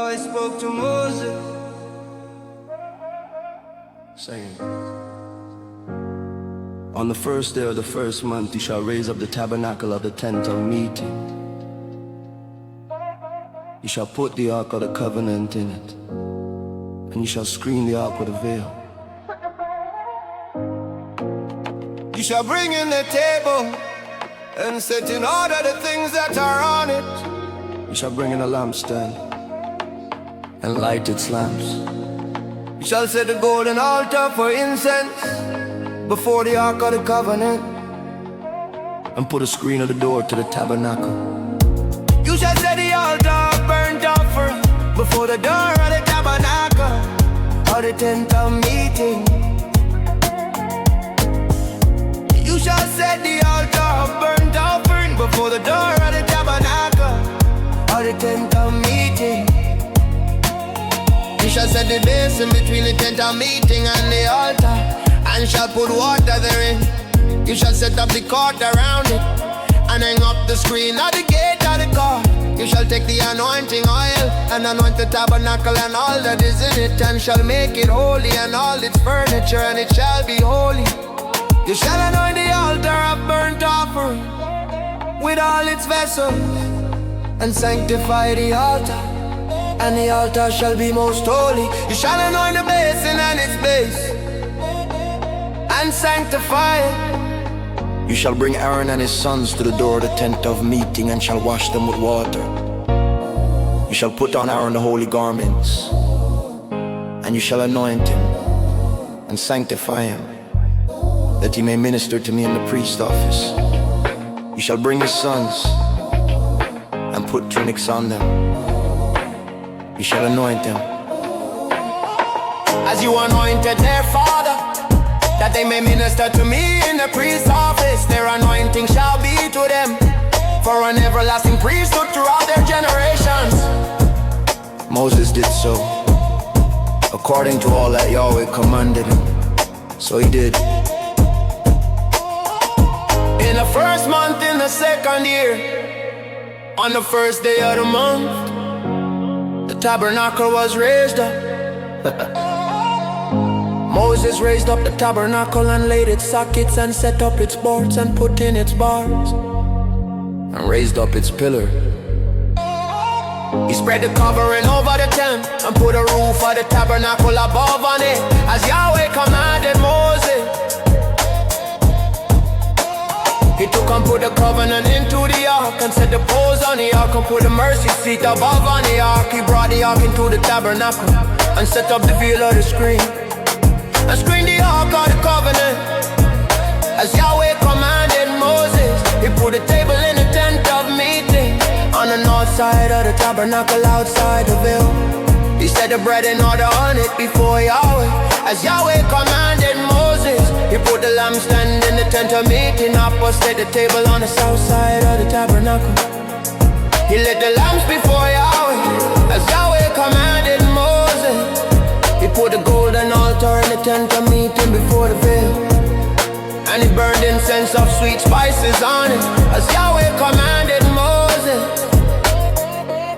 Yahweh spoke to Moses, saying, on the first day of the first month you shall raise up the tabernacle of the tent of meeting. You shall put the ark of the covenant in it, and you shall screen the ark with a veil. You shall bring in the table and set in order the things that are on it. You shall bring in a lampstand and light its lamps. You shall set a golden altar for incense before the ark of the covenant, and put a screen at the door to the tabernacle. You shall set the altar of burnt offering before the door of the tabernacle of the tent of meeting. You shall set the altar of burnt offering before the door of the tabernacle of the tent of meeting. You shall set the basin between the tent of meeting and the altar, and shall put water therein. You shall set up the court around it, and hang up the screen at the gate of the court. You shall take the anointing oil and anoint the tabernacle and all that is in it, and shall make it holy and all its furniture, and it shall be holy. You shall anoint the altar of burnt offering with all its vessels, and sanctify the altar, and the altar shall be most holy. You shall anoint the basin and its base, and sanctify it. You shall bring Aaron and his sons to the door of the tent of meeting, and shall wash them with water. You shall put on Aaron the holy garments, and you shall anoint him and sanctify him, that he may minister to me in the priest's office. You shall bring his sons and put tunics on them. You shall anoint them as you anointed their father, that they may minister to me in the priest's office. Their anointing shall be to them for an everlasting priesthood throughout their generations. Moses did so, according to all that Yahweh commanded him. So he did. In the first month, in the second year, on the first day of the month, the tabernacle was raised up. Moses raised up the tabernacle and laid its sockets, and set up its boards and put in its bars, and raised up its pillar. He spread the covering over the tent and put a roof of the tabernacle above on it, as Yahweh commanded Moses. He took and put the covenant into the ark, and set the poles on the ark, and put the mercy seat above on the ark. He brought the ark into the tabernacle and set up the veil of the screen, and screen the ark of the covenant, as Yahweh commanded Moses. He put a table in the tent of meeting on the north side of the tabernacle outside the veil. He set the bread in order on it before Yahweh, as Yahweh commanded Moses. He put the lampstand in the tent of meeting opposite the table on the south side of the tabernacle. He lit the lamps before Yahweh, as Yahweh commanded Moses. He put the golden altar in the tent of meeting before the veil, and he burned incense of sweet spices on it, as Yahweh commanded Moses.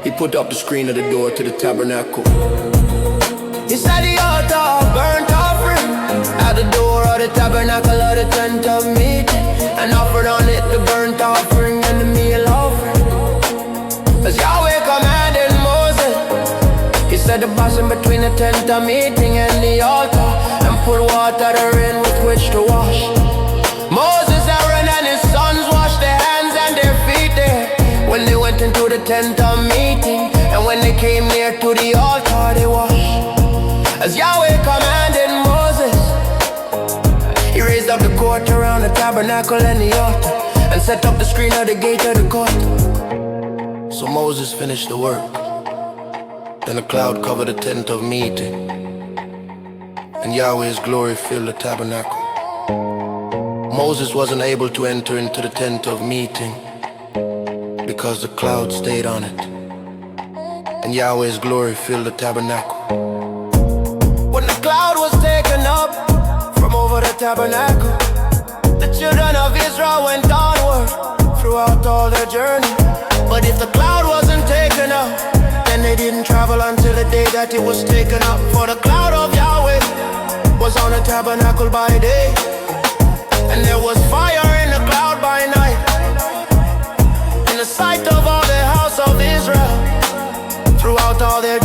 He put up the screen of the door to the tabernacle. He set the altar of burnt offering at the door of the tabernacle of the tent of meeting, and offered on it the burnt offering and the meal offering, as Yahweh commanded Moses. He set the basin between the tent of meeting and the altar, and put water therein with which to wash. Moses, Aaron, and his sons washed their hands and their feet there when they went into the tent of meeting, and when they came near to the altar they washed, as Yahweh commanded Moses. He raised up the court around the tabernacle and the altar, and set up the screen of the gate of the court. So Moses finished the work. Then a cloud covered the tent of meeting, and Yahweh's glory filled the tabernacle. Moses wasn't able to enter into the tent of meeting because the cloud stayed on it, and Yahweh's glory filled the tabernacle. When the cloud was taken up from over the tabernacle, the children of Israel went onward throughout all their journey. But if the cloud wasn't taken up, then And they didn't travel until the day that it was taken up. For the cloud of Yahweh was on the tabernacle by day, and there was fire in the cloud by night, in the sight of all the house of Israel, throughout all their